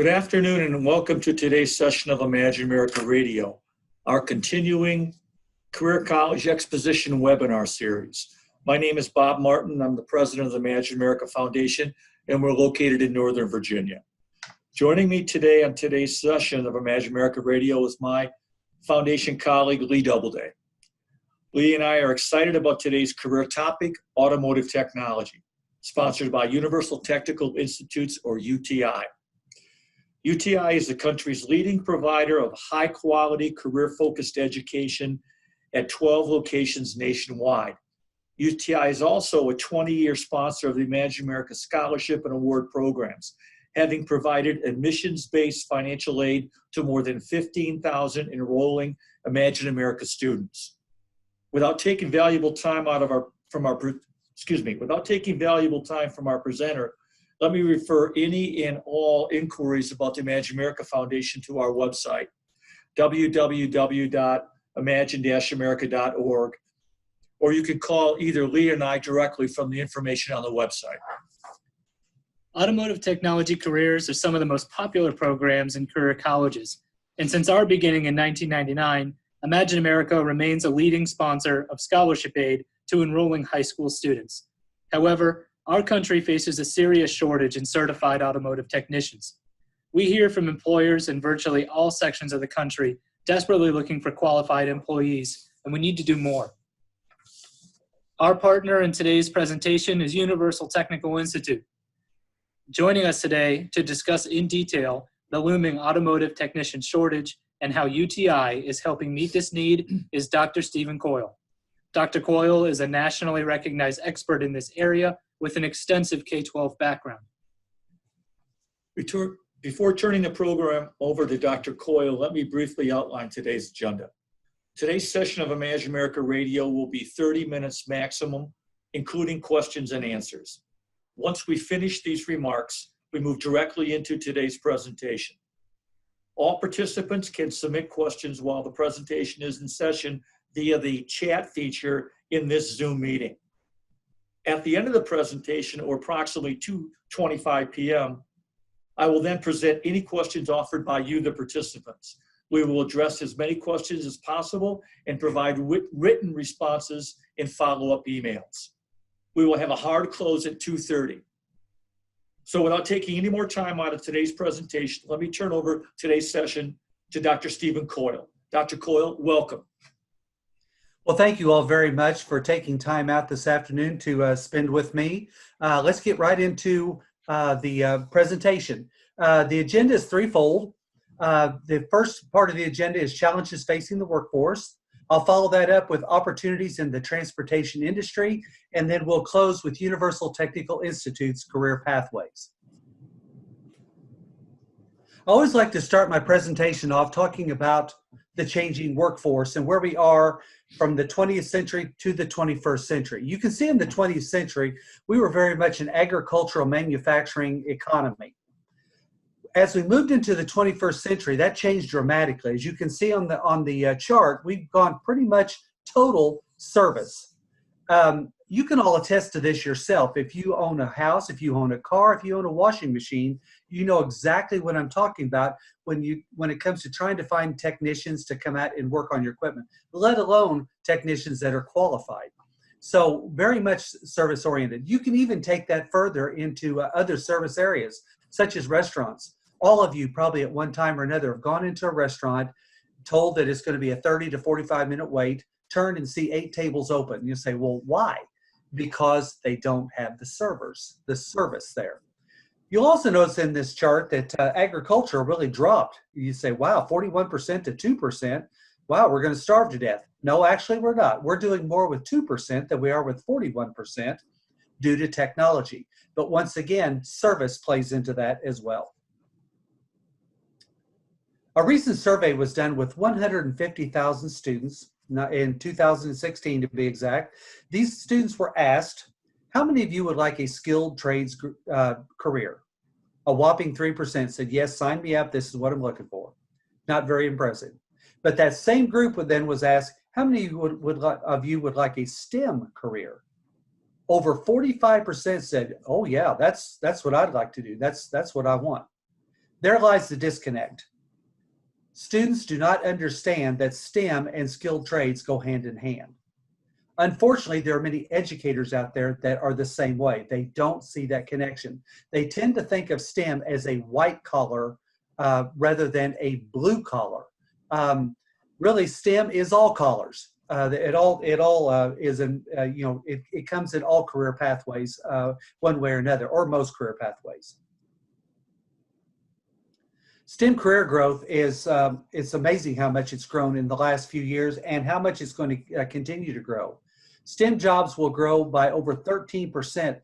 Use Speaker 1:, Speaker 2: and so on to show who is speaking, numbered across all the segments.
Speaker 1: Good afternoon and welcome to today's session of Imagine America Radio, our continuing Career College Exposition webinar series. My name is Bob Martin. I'm the president of the Imagine America Foundation, and we're located in Northern Virginia. Joining me today on today's session of Imagine America Radio is my foundation colleague, Lee Doubleday. Lee and I are excited about today's career topic, automotive technology, sponsored by Universal Technical Institutes, or UTI. UTI is the country's leading provider of high-quality, career-focused education at 12 locations nationwide. UTI is also a 20-year sponsor of the Imagine America Scholarship and Award programs, having provided admissions-based financial aid to more than 15,000 enrolling Imagine America students. Without taking valuable time from our presenter, let me refer any and all inquiries about the Imagine America Foundation to our website, www.imagine-america.org, or you can call either Lee and I directly from the information on the website.
Speaker 2: Automotive technology careers are some of the most popular programs in career colleges. And since our beginning in 1999, Imagine America remains a leading sponsor of scholarship aid to enrolling high school students. However, our country faces a serious shortage in certified automotive technicians. We hear from employers in virtually all sections of the country desperately looking for qualified employees, and we need to do more. Our partner in today's presentation is Universal Technical Institute. Joining us today to discuss in detail the looming automotive technician shortage and how UTI is helping meet this need is Dr. Stephen Coyle. Dr. Coyle is a nationally recognized expert in this area with an extensive K-12 background.
Speaker 1: Before turning the program over to Dr. Coyle, let me briefly outline today's agenda. Today's session of Imagine America Radio will be 30 minutes maximum, including questions and answers. Once we finish these remarks, we move directly into today's presentation. All participants can submit questions while the presentation is in session via the chat feature in this Zoom meeting. At the end of the presentation, or approximately 2:25 p.m., I will then present any questions offered by you, the participants. We will address as many questions as possible and provide written responses in follow-up emails. We will have a hard close at 2:30. So without taking any more time out of today's presentation, let me turn over today's session to Dr. Stephen Coyle. Dr. Coyle, welcome.
Speaker 3: Well, thank you all very much for taking time out this afternoon to spend with me. Let's get right into the presentation. The agenda is threefold. The first part of the agenda is challenges facing the workforce. I'll follow that up with opportunities in the transportation industry, and then we'll close with Universal Technical Institute's career pathways. I always like to start my presentation off talking about the changing workforce and where we are from the 20th century to the 21st century. You can see in the 20th century, we were very much an agricultural manufacturing economy. As we moved into the 21st century, that changed dramatically. As you can see on the chart, we've gone pretty much total service. You can all attest to this yourself. If you own a house, if you own a car, if you own a washing machine, you know exactly what I'm talking about when it comes to trying to find technicians to come out and work on your equipment, let alone technicians that are qualified. So very much service oriented. You can even take that further into other service areas, such as restaurants. All of you probably at one time or another have gone into a restaurant, told that it's going to be a 30 to 45 minute wait, turn and see 8 tables open. You say, well, why? Because they don't have the service there. You'll also notice in this chart that agriculture really dropped. You say, wow, 41% to 2%. Wow, we're going to starve to death. No, actually we're not. We're doing more with 2% than we are with 41% due to technology. But once again, service plays into that as well. A recent survey was done with 150,000 students in 2016 to be exact. These students were asked, how many of you would like a skilled trades career? A whopping 3% said, yes, sign me up, this is what I'm looking for. Not very impressive. But that same group then was asked, how many of you would like a STEM career? Over 45% said, oh yeah, that's what I'd like to do. That's what I want. There lies the disconnect. Students do not understand that STEM and skilled trades go hand in hand. Unfortunately, there are many educators out there that are the same way. They don't see that connection. They tend to think of STEM as a white collar rather than a blue collar. Really, STEM is all collars. It comes in all career pathways, one way or another, or most career pathways. STEM career growth is it's amazing how much it's grown in the last few years and how much it's going to continue to grow. STEM jobs will grow by over 13%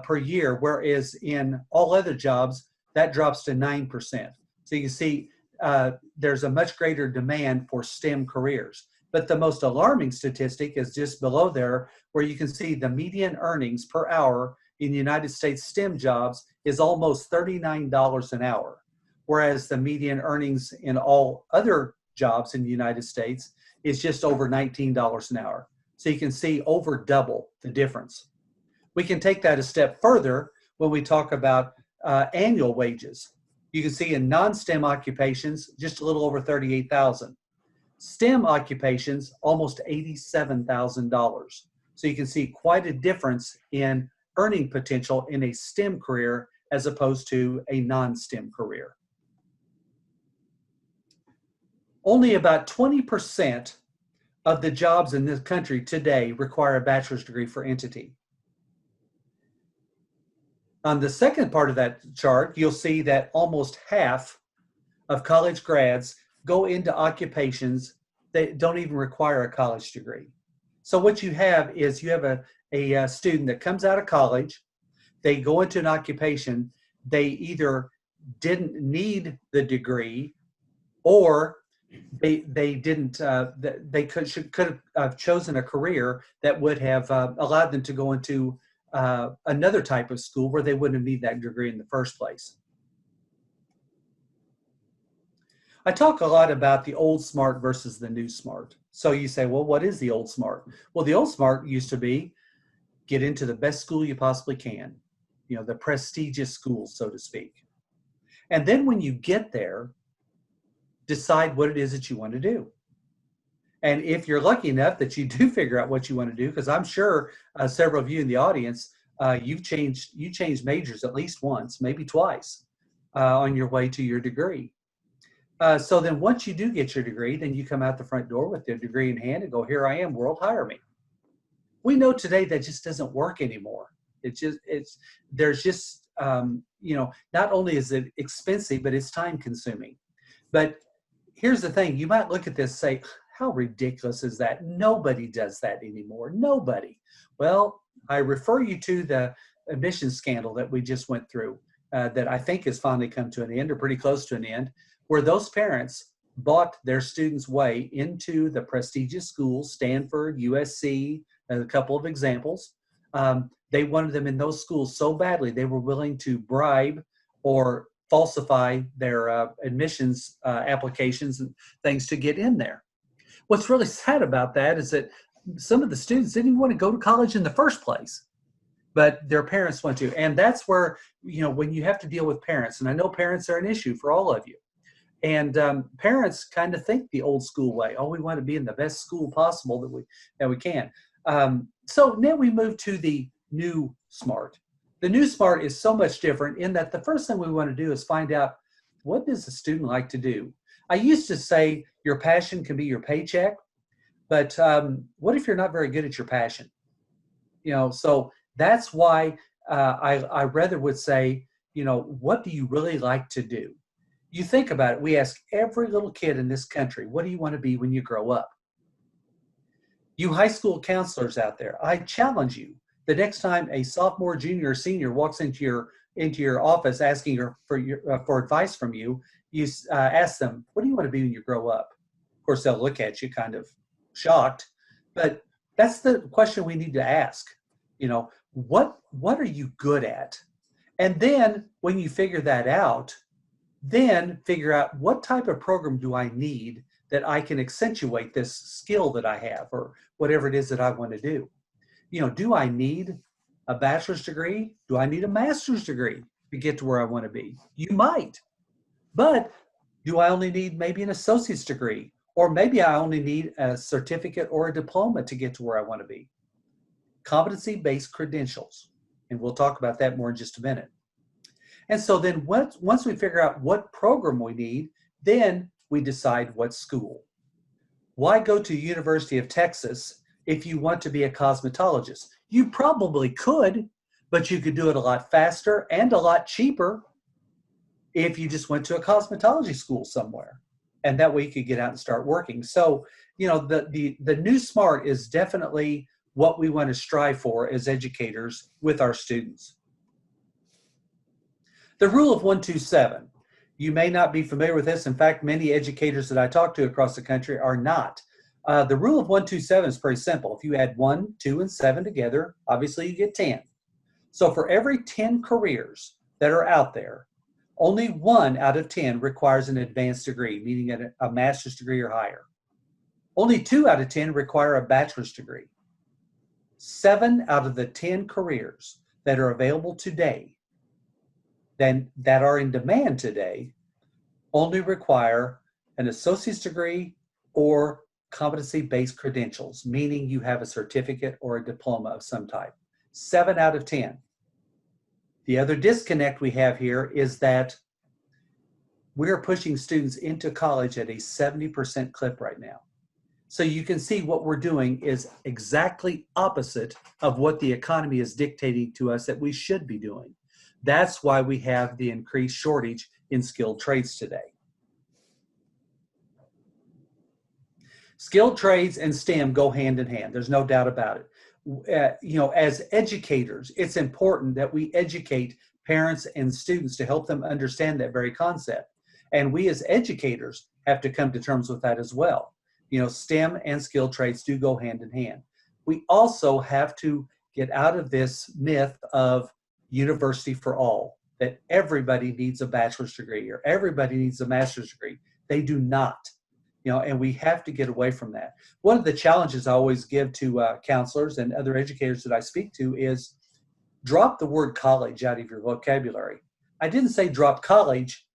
Speaker 3: per year, whereas in all other jobs, that drops to 9%. So you can see there's a much greater demand for STEM careers. But the most alarming statistic is just below there, where you can see the median earnings per hour in the United States STEM jobs is almost $39 an hour, whereas the median earnings in all other jobs in the United States is just over $19 an hour. So you can see over double the difference. We can take that a step further when we talk about annual wages. You can see in non-STEM occupations, just a little over $38,000. STEM occupations, almost $87,000. So you can see quite a difference in earning potential in a STEM career as opposed to a non-STEM career. Only about 20% of the jobs in this country today require a bachelor's degree for entity. On the second part of that chart, you'll see that almost half of college grads go into occupations that don't even require a college degree. So what you have is you have a student that comes out of college, they go into an occupation, they either didn't need the degree or they could have chosen a career that would have allowed them to go into another type of school where they wouldn't need that degree in the first place. I talk a lot about the old smart versus the new smart. So you say, well, what is the old smart? Well, the old smart used to be get into the best school you possibly can, you know, the prestigious schools, so to speak. And then when you get there, decide what it is that you want to do. And if you're lucky enough that you do figure out what you want to do, because I'm sure several of you in the audience, you changed majors at least once, maybe twice on your way to your degree. So then once you do get your degree, then you come out the front door with your degree in hand and go, here I am, world, hire me. We know today that just doesn't work anymore. Not only is it expensive, but it's time consuming. But here's the thing, you might look at this and say, how ridiculous is that? Nobody does that anymore, nobody. Well, I refer you to the admissions scandal that we just went through that I think has finally come to an end or pretty close to an end, where those parents bought their students' way into the prestigious schools, Stanford, USC, and a couple of examples. They wanted them in those schools so badly, they were willing to bribe or falsify their admissions applications and things to get in there. What's really sad about that is that some of the students didn't even want to go to college in the first place, but their parents went to. And that's where, when you have to deal with parents, and I know parents are an issue for all of you, and parents kind of think the old school way. Oh, we want to be in the best school possible that we can. So now we move to the new smart. The new smart is so much different in that the first thing we want to do is find out, what does a student like to do? I used to say your passion can be your paycheck, but what if you're not very good at your passion? So that's why I rather would say, what do you really like to do? You think about it. We ask every little kid in this country, what do you want to be when you grow up? You high school counselors out there, I challenge you. The next time a sophomore, junior, or senior walks into your office asking for advice from you, you ask them, what do you want to be when you grow up? Of course, they'll look at you kind of shocked, but that's the question we need to ask. What are you good at? And then when you figure that out, then figure out what type of program do I need that I can accentuate this skill that I have or whatever it is that I want to do. Do I need a bachelor's degree? Do I need a master's degree to get to where I want to be? You might. But do I only need maybe an associate's degree? Or maybe I only need a certificate or a diploma to get to where I want to be. Competency-based credentials. And we'll talk about that more in just a minute. And so then once we figure out what program we need, then we decide what school. Why go to University of Texas if you want to be a cosmetologist? You probably could, but you could do it a lot faster and a lot cheaper if you just went to a cosmetology school somewhere. And that way you could get out and start working. So, you know, the new SMART is definitely what we want to strive for as educators with our students. The rule of 127. You may not be familiar with this. In fact, many educators that I talk to across the country are not. The rule of 127 is pretty simple. If you add 1, 2, and 7 together, obviously you get 10. So for every 10 careers that are out there, only 1 out of 10 requires an advanced degree, meaning a master's degree or higher. Only 2 out of 10 require a bachelor's degree. 7 out of the 10 careers that are available today, that are in demand today, only require an associate's degree or competency-based credentials, meaning you have a certificate or a diploma of some type. 7 out of 10. The other disconnect we have here is that we're pushing students into college at a 70% clip right now. So you can see what we're doing is exactly opposite of what the economy is dictating to us that we should be doing. That's why we have the increased shortage in skilled trades today. Skilled trades and STEM go hand in hand. There's no doubt about it. You know, as educators, it's important that we educate parents and students to help them understand that very concept. And we as educators have to come to terms with that as well. You know, STEM and skilled trades do go hand in hand. We also have to get out of this myth of university for all, that everybody needs a bachelor's degree or everybody needs a master's degree. They do not. You know, and we have to get away from that. One of the challenges I always give to counselors and other educators that I speak to is drop the word college out of your vocabulary. I didn't say drop college.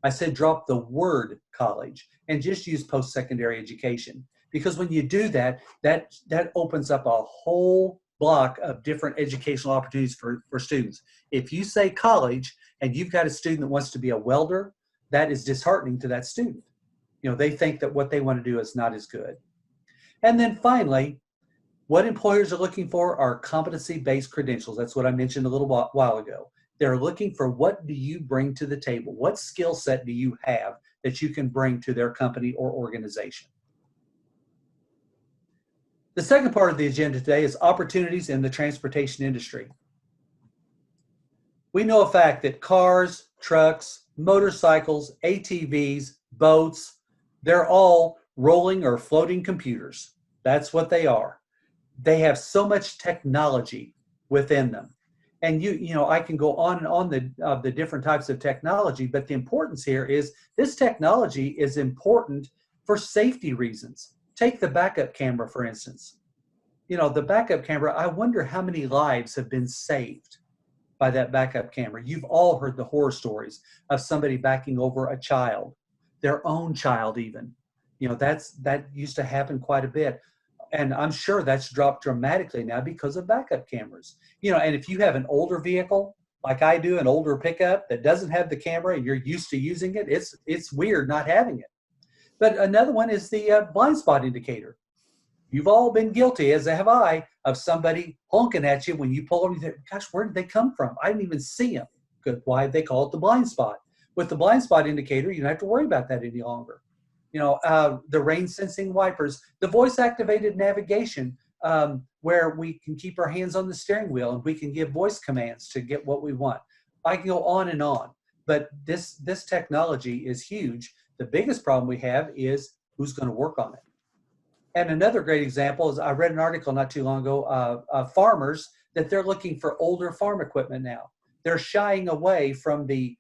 Speaker 3: I said drop the word college and just use post-secondary education. Because when you do that, that opens up a whole block of different educational opportunities for students. If you say college and you've got a student that wants to be a welder, that is disheartening to that student. You know, they think that what they want to do is not as good. And then finally, what employers are looking for are competency-based credentials. That's what I mentioned a little while ago. They're looking for what do you bring to the table? What skill set do you have that you can bring to their company or organization? The second part of the agenda today is opportunities in the transportation industry. We know a fact that cars, trucks, motorcycles, ATVs, boats, they're all rolling or floating computers. That's what they are. They have so much technology within them. And you know, I can go on and on the different types of technology, but the importance here is this technology is important for safety reasons. Take the backup camera, for instance. You know, the backup camera, I wonder how many lives have been saved by that backup camera. You've all heard the horror stories of somebody backing over a child, their own child even. You know, that used to happen quite a bit. And I'm sure that's dropped dramatically now because of backup cameras. You know, and if you have an older vehicle, like I do, an older pickup that doesn't have the camera and you're used to using it, it's weird not having it. But another one is the blind spot indicator. You've all been guilty, as have I, of somebody honking at you when you pull over and you think, gosh, where did they come from? I didn't even see them. Good. Why they call it the blind spot. With the blind spot indicator, you don't have to worry about that any longer. You know, the rain sensing wipers, the voice activated navigation, where we can keep our hands on the steering wheel and we can give voice commands to get what we want. I can go on and on, but this technology is huge. The biggest problem we have is who's going to work on it. And another great example is I read an article not too long ago of farmers that they're looking for older farm equipment now. They're shying away from the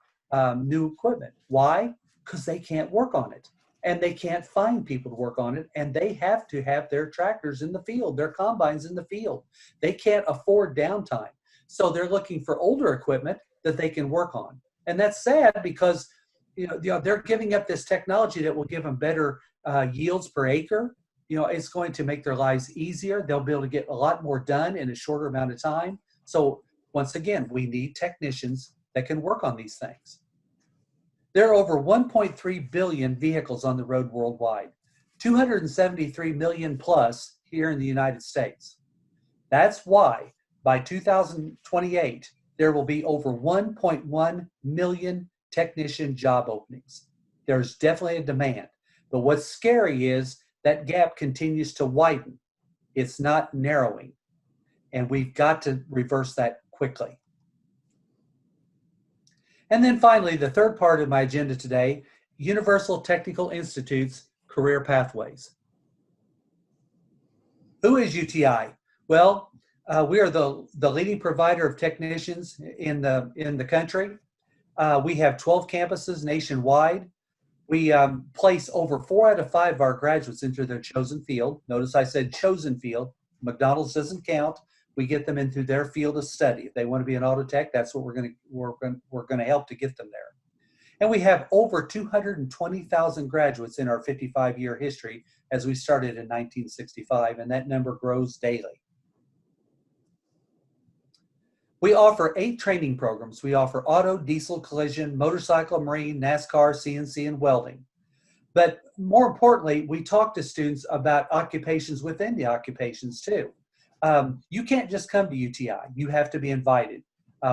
Speaker 3: new equipment. Why? Because they can't work on it. And they can't find people to work on it, and they have to have their tractors in the field, their combines in the field. They can't afford downtime. So they're looking for older equipment that they can work on. And that's sad because, they're giving up this technology that will give them better yields per acre. It's going to make their lives easier. They'll be able to get a lot more done in a shorter amount of time. So once again, we need technicians that can work on these things. There are over 1.3 billion vehicles on the road worldwide, 273 million plus here in the United States. That's why by 2028, there will be over 1.1 million technician job openings. There's definitely a demand. But what's scary is that gap continues to widen. It's not narrowing. And we've got to reverse that quickly. And then finally, the third part of my agenda today, Universal Technical Institute's career pathways. Who is UTI? Well, we are the leading provider of technicians in the country. We have 12 campuses nationwide. We place over 4 out of 5 of our graduates into their chosen field. Notice I said chosen field. McDonald's doesn't count. We get them into their field of study. If they want to be an auto tech, that's what we're going to help to get them there. And we have over 220,000 graduates in our 55-year history as we started in 1965, and that number grows daily. We offer 8 training programs. We offer auto, diesel, collision, motorcycle, marine, NASCAR, CNC, and welding. But more importantly, we talk to students about occupations within the occupations too. You can't just come to UTI. You have to be invited.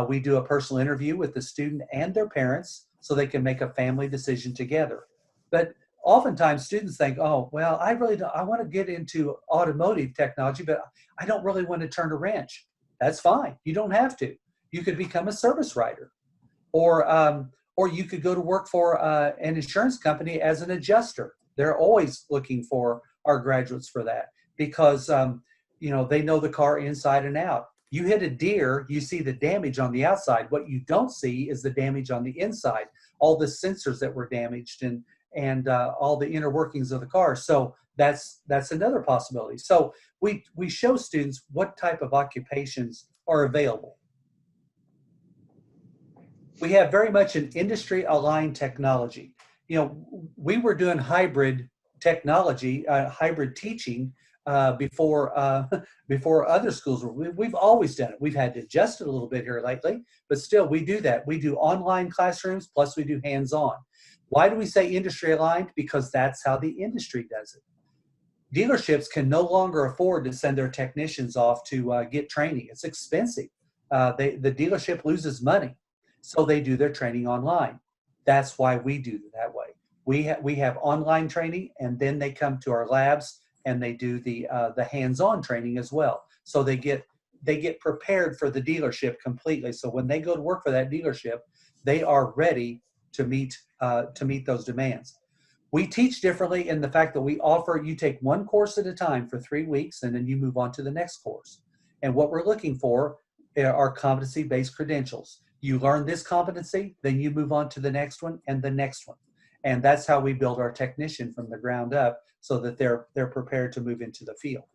Speaker 3: We do a personal interview with the student and their parents so they can make a family decision together. But oftentimes students think, oh, well, I want to get into automotive technology, but I don't really want to turn a wrench. That's fine. You don't have to. You could become a service writer, or you could go to work for an insurance company as an adjuster. They're always looking for our graduates for that because they know the car inside and out. You hit a deer, you see the damage on the outside. What you don't see is the damage on the inside, all the sensors that were damaged and all the inner workings of the car. So that's another possibility. So we show students what type of occupations are available. We have very much an industry-aligned technology. We were doing hybrid technology, hybrid teaching before other schools were. We've always done it. We've had to adjust it a little bit here lately, but still we do that. We do online classrooms, plus we do hands-on. Why do we say industry-aligned? Because that's how the industry does it. Dealerships can no longer afford to send their technicians off to get training. It's expensive. The dealership loses money, so they do their training online. That's why we do it that way. We have online training, and then they come to our labs and they do the hands-on training as well. So they get prepared for the dealership completely. So when they go to work for that dealership, they are ready to meet those demands. We teach differently in the fact that we offer, you take one course at a time for 3 weeks, and then you move on to the next course. And what we're looking for are competency-based credentials. You learn this competency, then you move on to the next one and the next one. And that's how we build our technician from the ground up so that they're prepared to move into the field.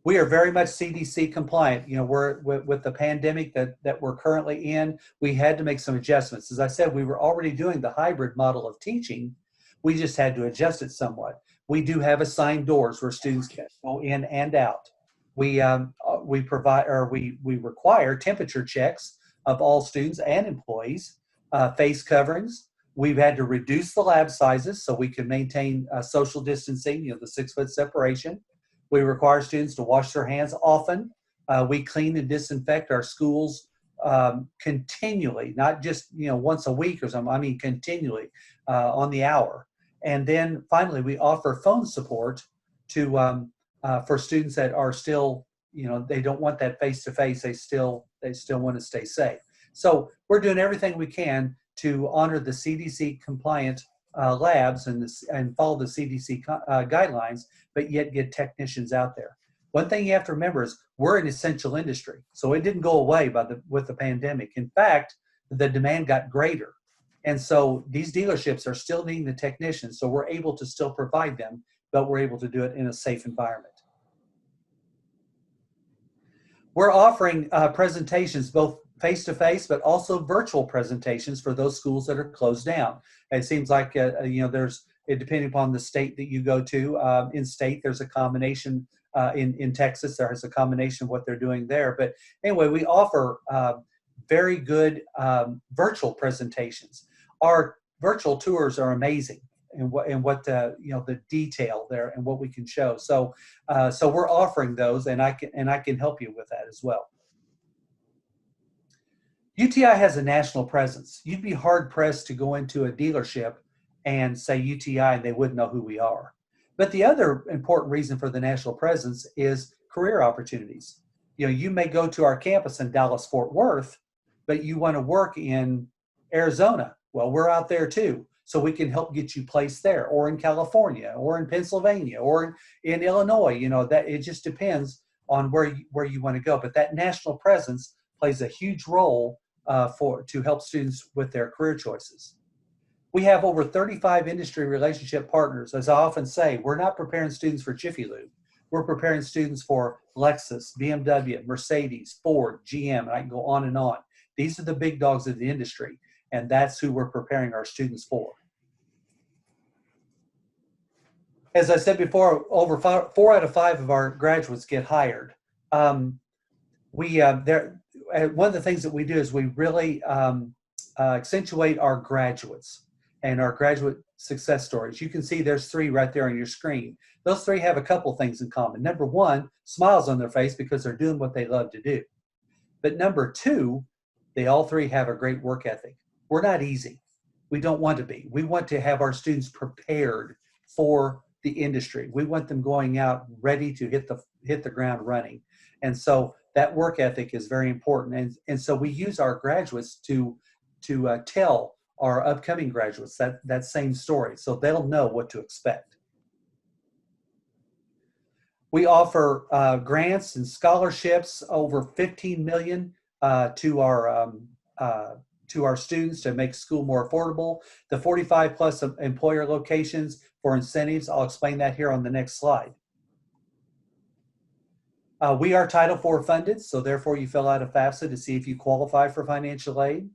Speaker 3: We are very much CDC compliant. We're with the pandemic that we're currently in, we had to make some adjustments. As I said, we were already doing the hybrid model of teaching. We just had to adjust it somewhat. We do have assigned doors where students can go in and out. We require temperature checks of all students and employees, face coverings. We've had to reduce the lab sizes so we can maintain social distancing, the 6-foot separation. We require students to wash their hands often. We clean and disinfect our schools continually, not just once a week or something. I mean continually on the hour. And then finally, we offer phone support to for students that are still they don't want that face-to-face. They still want to stay safe. So we're doing everything we can to honor the CDC Compliant Labs and follow the CDC guidelines, but yet get technicians out there. One thing you have to remember is we're an essential industry, so it didn't go away with the pandemic. In fact, the demand got greater, and so these dealerships are still needing the technicians. So we're able to still provide them, but we're able to do it in a safe environment. We're offering presentations both face-to-face, but also virtual presentations for those schools that are closed down. It seems like, depending upon the state that you go to, in state, there's a combination. In Texas, there's a combination of what they're doing there. But anyway, we offer very good virtual presentations. Our virtual tours are amazing, and what the detail there and what we can show. So we're offering those, and I can help you with that as well. UTI has a national presence. You'd be hard pressed to go into a dealership and say UTI and they wouldn't know who we are. But the other important reason for the national presence is career opportunities. You may go to our campus in Dallas-Fort Worth, but you want to work in Arizona. Well, we're out there too. So we can help get you placed there, or in California, or in Pennsylvania, or in Illinois. That it just depends on where you want to go. But that national presence plays a huge role to help students with their career choices. We have over 35 industry relationship partners. As I often say, we're not preparing students for Jiffy Lube. We're preparing students for Lexus, BMW, Mercedes, Ford, GM, and I can go on and on. These are the big dogs of the industry, and that's who we're preparing our students for. As I said before, over 4 out of 5 of our graduates get hired. One of the things that we do is we really accentuate our graduates and our graduate success stories. You can see there's 3 right there on your screen. Those 3 have a couple things in common. Number 1, smiles on their face because they're doing what they love to do. But number 2, they all 3 have a great work ethic. We're not easy. We don't want to be. We want to have our students prepared for the industry. We want them going out ready to hit the ground running. And so that work ethic is very important. And so we use our graduates to tell our upcoming graduates that same story, so they'll know what to expect. We offer grants and scholarships, over $15 million to our students to make school more affordable. The 45 plus employer locations for incentives, I'll explain that here on the next slide. We are Title IV funded, so therefore you fill out a FAFSA to see if you qualify for financial aid.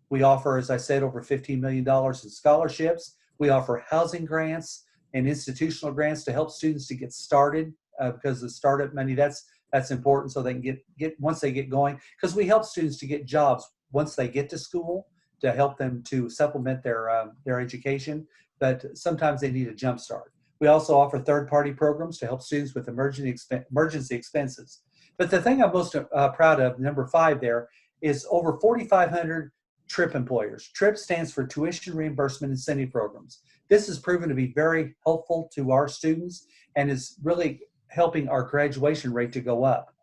Speaker 3: We offer, as I said, over $15 million in scholarships. We offer housing grants and institutional grants to help students to get started, because the startup money, that's important, so they can get once they get going, because we help students to get jobs once they get to school to help them to supplement their education, but sometimes they need a jump start. We also offer third-party programs to help students with emergency expenses. But the thing I'm most proud of, number 5 there, is over 4,500 TRIP employers. TRIP stands for Tuition Reimbursement Incentive Programs. This has proven to be very helpful to our students and is really helping our graduation rate to go up.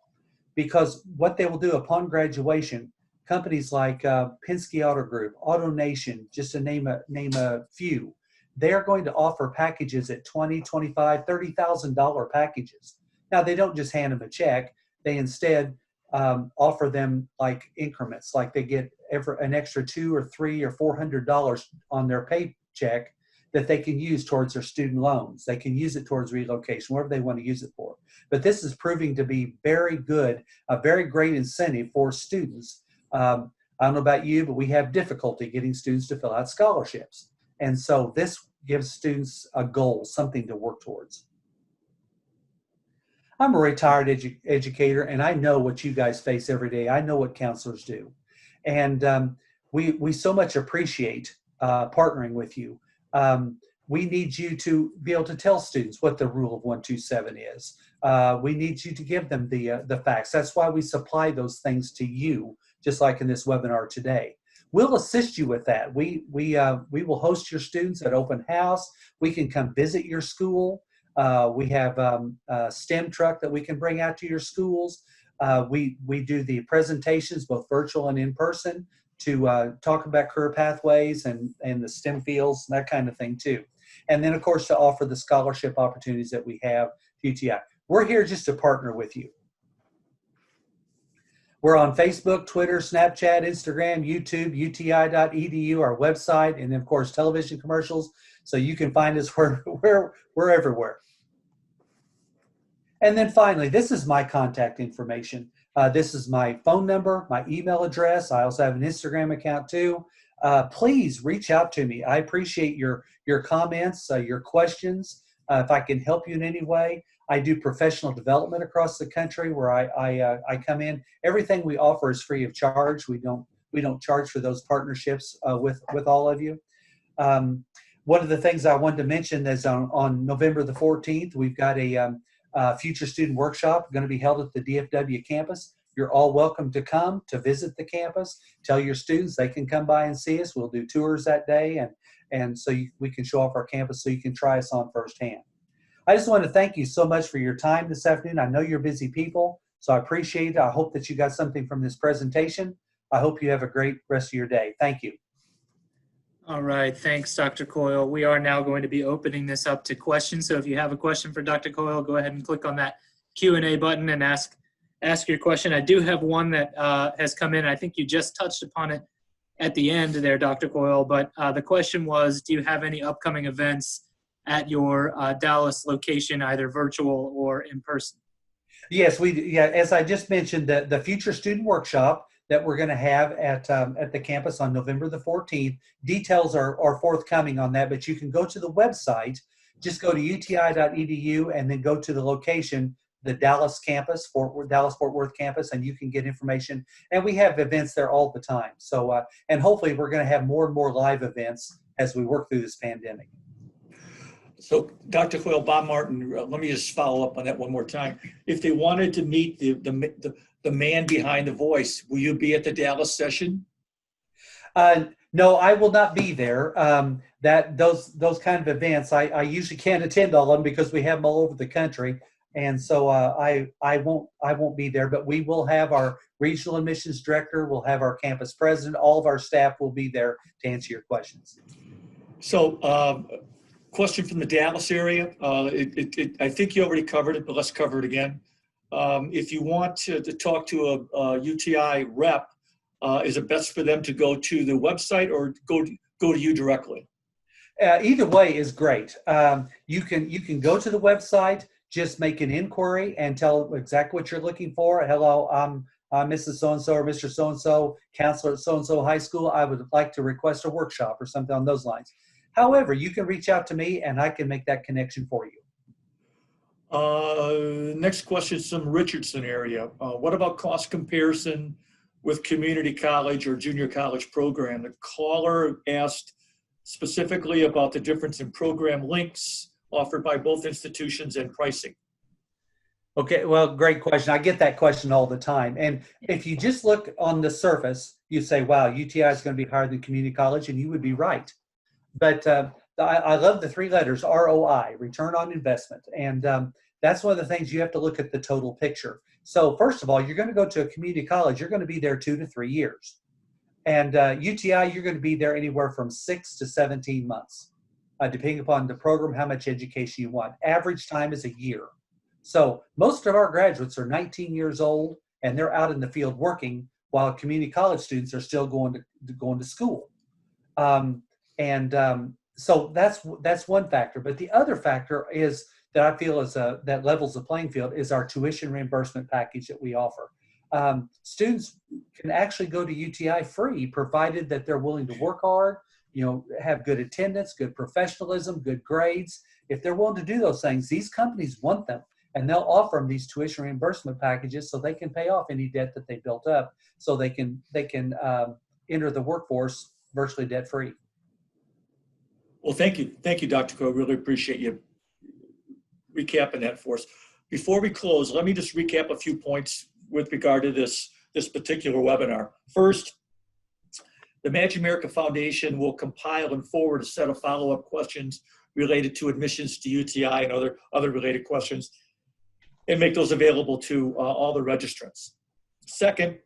Speaker 3: Because what they will do upon graduation, companies like Penske Auto Group, AutoNation, just to name a few, they're going to offer packages at $20,000, $25,000, $30,000 packages. Now, they don't just hand them a check. They instead offer them like increments, like they get an extra $200 or $300 or $400 on their paycheck that they can use towards their student loans. They can use it towards relocation, whatever they want to use it for. But this is proving to be very good, a very great incentive for students. I don't know about you, but we have difficulty getting students to fill out scholarships. And so this gives students a goal, something to work towards. I'm a retired educator, and I know what you guys face every day. I know what counselors do. And we so much appreciate partnering with you. We need you to be able to tell students what the rule of 127 is. We need you to give them the facts. That's why we supply those things to you, just like in this webinar today. We'll assist you with that. We will host your students at open house. We can come visit your school. We have a STEM truck that we can bring out to your schools. We do the presentations, both virtual and in person, to talk about career pathways and the STEM fields and that kind of thing too. And then, of course, to offer the scholarship opportunities that we have to UTI. We're here just to partner with you. We're on Facebook, Twitter, Snapchat, Instagram, YouTube, uti.edu, our website, and then, of course, television commercials. So you can find us we're everywhere. And then finally, this is my contact information. This is my phone number, my email address. I also have an Instagram account too. Please reach out to me. I appreciate your comments, your questions. If I can help you in any way, I do professional development across the country where I come in. Everything we offer is free of charge. We don't charge for those partnerships with all of you. One of the things I wanted to mention is on November the 14th, we've got a future student workshop going to be held at the DFW campus. You're all welcome to come to visit the campus. Tell your students they can come by and see us. We'll do tours that day, and so we can show off our campus so you can try us on firsthand. I just want to thank you so much for your time this afternoon. I know you're busy people, so I appreciate it. I hope that you got something from this presentation. I hope you have a great rest of your day. Thank you.
Speaker 2: All right, thanks, Dr. Coyle. We are now going to be opening this up to questions. So if you have a question for Dr. Coyle, go ahead and click on that Q&A button and ask your question. I do have one that has come in. I think you just touched upon it at the end there, Dr. Coyle, but the question was, do you have any upcoming events at your Dallas location, either virtual or in person?
Speaker 3: Yes, as I just mentioned, the Future Student Workshop that we're going to have at the campus on November the 14th. Details are forthcoming on that, but you can go to the website, just go to uti.edu and then go to the location, the Dallas campus, Dallas-Fort Worth campus, and you can get information. And we have events there all the time. So, and hopefully we're going to have more and more live events as we work through this pandemic.
Speaker 1: So, Dr. Coyle, Bob Martin, let me just follow up on that one more time. If they wanted to meet the man behind the voice, will you be at the Dallas session?
Speaker 3: No, I will not be there. Those kind of events, I usually can't attend all of them because we have them all over the country, and so I won't be there. But we will have our regional admissions director, we'll have our campus president, all of our staff will be there to answer your questions.
Speaker 1: So, question from the Dallas area. I think you already covered it, but let's cover it again. If you want to talk to a UTI rep, is it best for them to go to the website or go to you directly?
Speaker 3: Either way is great. You can go to the website, just make an inquiry and tell them exactly what you're looking for. Hello, I'm Mrs. So-and-so or Mr. So-and-so, counselor at so-and-so high school. I would like to request a workshop or something on those lines. However, you can reach out to me and I can make that connection for you.
Speaker 1: Next question is from Richardson area. What about cost comparison with community college or junior college program? The caller asked specifically about the difference in program links offered by both institutions and pricing.
Speaker 3: Okay, well, great question. I get that question all the time. And if you just look on the surface, you say, wow, UTI is going to be higher than community college, and you would be right. But I love the three letters, ROI, return on investment. And that's one of the things you have to look at the total picture. So first of all, you're going to go to a community college, you're going to be there 2 to 3 years. And UTI, you're going to be there anywhere from 6 to 17 months, depending upon the program, how much education you want. Average time is a year. So most of our graduates are 19 years old and they're out in the field working, while community college students are still going to school. So that's one factor. But the other factor is that I feel is that levels the playing field is our tuition reimbursement package that we offer. Students can actually go to UTI free, provided that they're willing to work hard, have good attendance, good professionalism, good grades. If they're willing to do those things, these companies want them, and they'll offer them these tuition reimbursement packages so they can pay off any debt that they built up, so they can enter the workforce virtually debt free.
Speaker 1: Well, thank you, Dr. Coyle. Really appreciate you recapping that for us. Before we close, let me just recap a few points with regard to this particular webinar. First, the Imagine America Foundation will compile and forward a set of follow-up questions related to admissions to UTI and other related questions, and make those available to all the registrants. Second,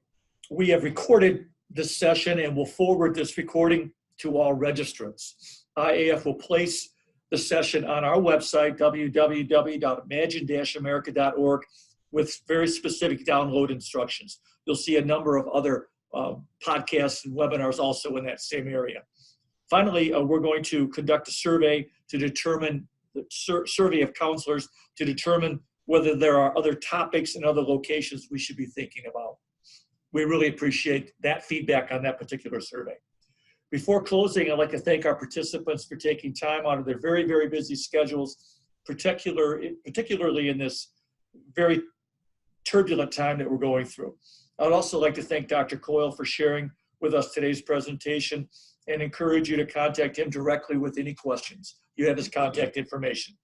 Speaker 1: we have recorded this session and will forward this recording to all registrants. IAF will place the session on our website, www.imagine-america.org, with very specific download instructions. You'll see a number of other podcasts and webinars also in that same area. Finally, we're going to conduct a survey to determine, the survey of counselors to determine whether there are other topics and other locations we should be thinking about. We really appreciate that feedback on that particular survey. Before closing, I'd like to thank our participants for taking time out of their very, very busy schedules, particularly in this very turbulent time that we're going through. I'd also like to thank Dr. Coyle for sharing with us today's presentation and encourage you to contact him directly with any questions. You have his contact information.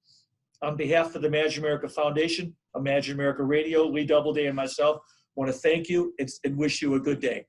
Speaker 1: On behalf of the Imagine America Foundation, Imagine America Radio, Lee Doubleday, and myself, want to thank you and wish you a good day.